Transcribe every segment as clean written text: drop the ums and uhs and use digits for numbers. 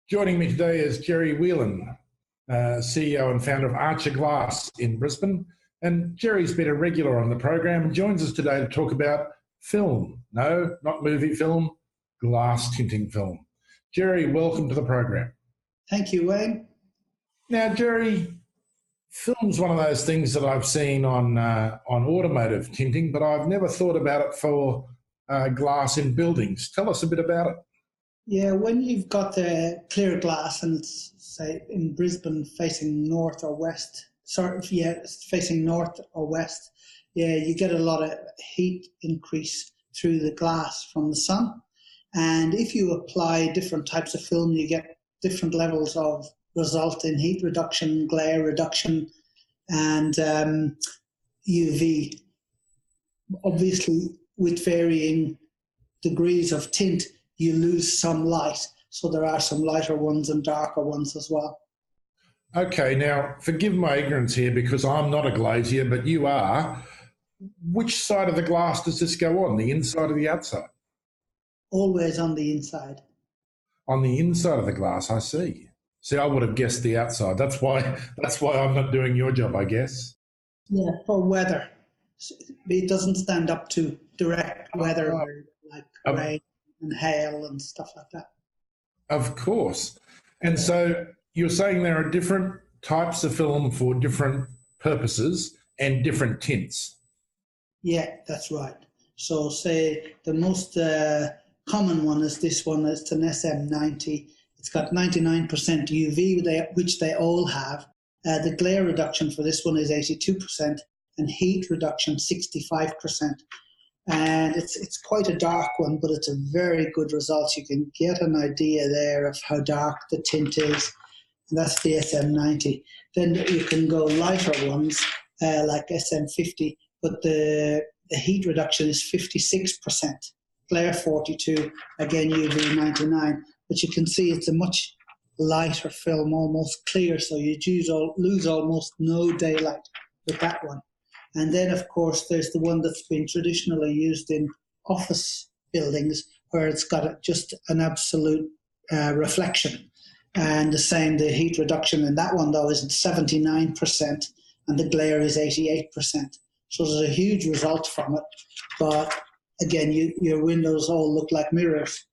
Joining me today is Gerry Whelan, CEO and founder of Archer Glass in Brisbane. And Gerry's been a regular on the program and joins us today to talk about film. No, not movie film, glass tinting film. Gerry, welcome to the program. Thank you, Wayne. Now, Gerry, film's one of those things that I've seen on automotive tinting, but I've never thought about it for glass in buildings. Tell us a bit about it. Yeah, when you've got the clear glass and it's, say, in Brisbane facing north or west, facing north or west, yeah, you get a lot of heat increase through the glass from the sun. And if you apply different types of film, you get different levels of result in heat reduction, glare reduction, and UV. Obviously, with varying degrees of tint, you lose some light. So there are some lighter ones and darker ones as well. Okay, now forgive my ignorance here because I'm not a glazier, but you are. Which side of the glass does this go on, the inside or the outside? Always on the inside. On the inside of the glass, I see. See, I would have guessed the outside. That's why I'm not doing your job, I guess. Yeah, for weather. It doesn't stand up to direct weather like rain and hail and stuff like that. Of course. And so you're saying there are different types of film for different purposes and different tints. Yeah, that's right. So say the most common one is this one. It's an SM90. It's got 99% UV, which they all have. The glare reduction for this one is 82% and heat reduction 65%. And it's quite a dark one, but it's a very good result. You can get an idea there of how dark the tint is. And that's the SM90. Then you can go lighter ones like SM50, but the heat reduction is 56%. Glare 42, again UV 99. But you can see it's a much lighter film, almost clear, so you lose almost no daylight with that one. And then, of course, there's the one that's been traditionally used in office buildings where it's got just an absolute reflection. And the same, the heat reduction in that one, though, is at 79% and the glare is 88%. So there's a huge result from it. But again, your windows all look like mirrors.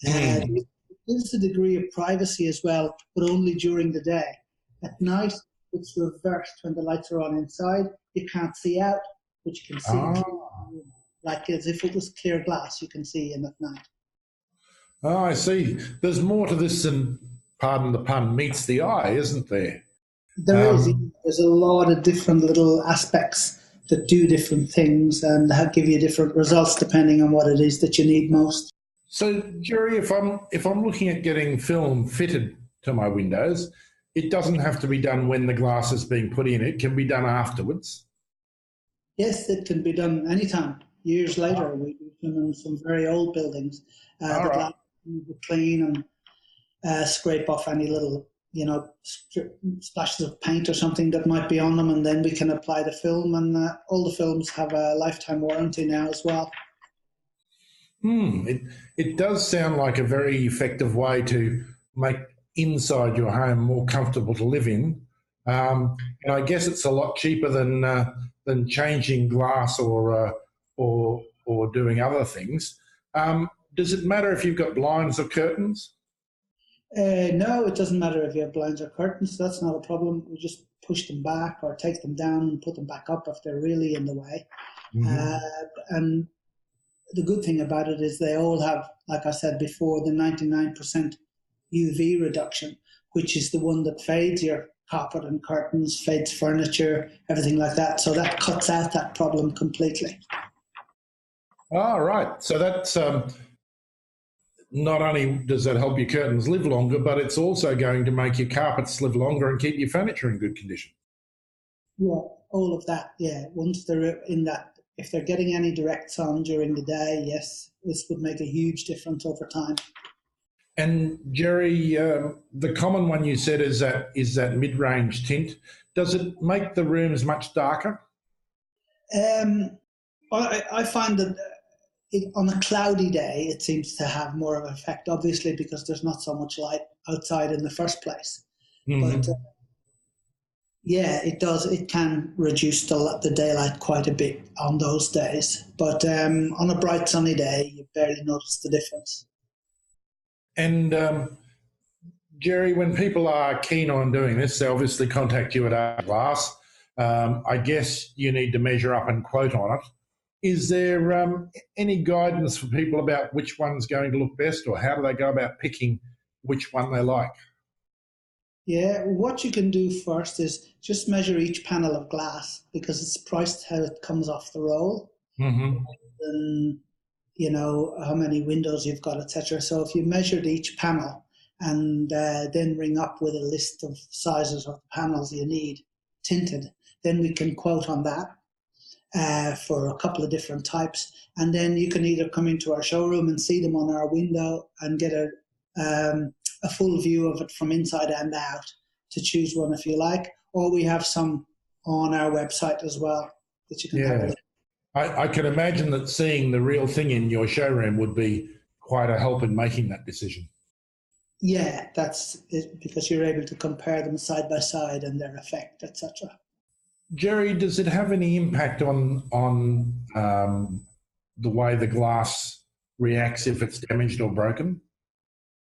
There's a degree of privacy as well, but only during the day. At night, it's reversed when the lights are on inside. You can't see out, but you can see like as if it was clear glass, you can see in at night. Oh, I see. There's more to this than, pardon the pun, meets the eye, isn't there? There is. There's a lot of different little aspects that do different things and give you different results depending on what it is that you need most. So, Gerry, if I'm looking at getting film fitted to my windows, it doesn't have to be done when the glass is being put in. It can be done afterwards. Yes, it can be done anytime. Years later, we've done in some very old buildings. The glass will clean and scrape off any little, splashes of paint or something that might be on them, and then we can apply the film. And all the films have a lifetime warranty now as well. It does sound like a very effective way to make inside your home more comfortable to live in, and I guess it's a lot cheaper than changing glass or doing other things. Does it matter if you've got blinds or curtains? No, it doesn't matter if you have blinds or curtains. That's not a problem. We just push them back or take them down and put them back up if they're really in the way. And the good thing about it is they all have, like I said before, the 99% UV reduction, which is the one that fades your carpet and curtains, fades furniture, everything like that. So that cuts out that problem completely. Oh, right. So that's not only does that help your curtains live longer, but it's also going to make your carpets live longer and keep your furniture in good condition. Yeah, all of that. Yeah, once they're in that, if they're getting any direct sun during the day, yes, this would make a huge difference over time. And Gerry, the common one you said is that mid-range tint. Does it make the rooms much darker? I find that On a cloudy day, it seems to have more of an effect, obviously, because there's not so much light outside in the first place. Mm-hmm. But yeah, it does. It can reduce the daylight quite a bit on those days. But on a bright sunny day, you barely notice the difference. And Gerry, when people are keen on doing this, they obviously contact you at Art Glass. I guess you need to measure up and quote on it. Is there any guidance for people about which one's going to look best, or how do they go about picking which one they like? Yeah, what you can do first is just measure each panel of glass, because it's priced how it comes off the roll. Mm-hmm. And you know how many windows you've got, etc. So if you measured each panel and then ring up with a list of sizes of panels you need tinted, then we can quote on that for a couple of different types. And then you can either come into our showroom and see them on our window and get a full view of it from inside and out to choose one if you like, or we have some on our website as well that you can have a look. I can imagine that seeing the real thing in your showroom would be quite a help in making that decision. Yeah, that's it, because you're able to compare them side by side and their effect, etc. Gerry, does it have any impact on the way the glass reacts if it's damaged or broken?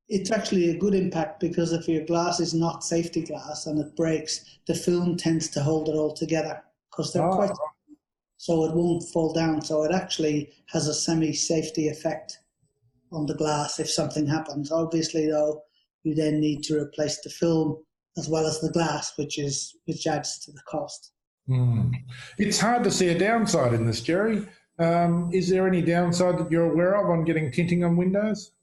It's actually a good impact, because if your glass is not safety glass and it breaks, the film tends to hold it all together, because they're quite, so it won't fall down. So it actually has a semi-safety effect on the glass if something happens. Obviously, though, you then need to replace the film as well as the glass, which adds to the cost. It's hard to see a downside in this, Gerry. Is there any downside that you're aware of on getting tinting on windows?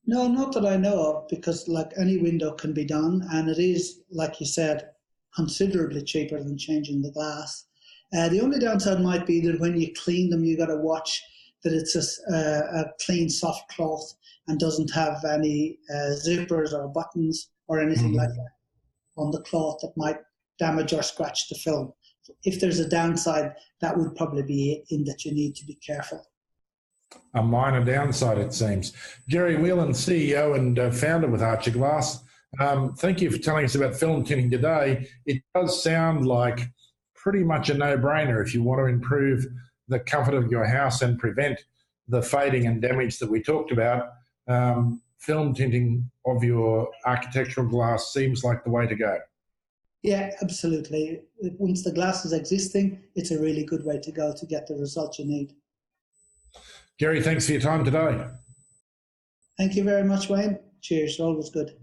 No, not that I know of, because like any window can be done, and it is, like you said, considerably cheaper than changing the glass. The only downside might be that when you clean them, you got to watch that it's a clean, soft cloth and doesn't have any zippers or buttons or anything like that on the cloth that might damage or scratch the film. If there's a downside, that would probably be it, in that you need to be careful. A minor downside, it seems. Gerry Whelan, CEO and founder with Archer Glass, thank you for telling us about film tinting today. It does sound like pretty much a no-brainer if you want to improve the comfort of your house and prevent the fading and damage that we talked about. Film tinting of your architectural glass seems like the way to go. Yeah, absolutely. Once the glass is existing, it's a really good way to go to get the result you need. Gerry, thanks for your time today. Thank you very much, Wayne. Cheers. Always good.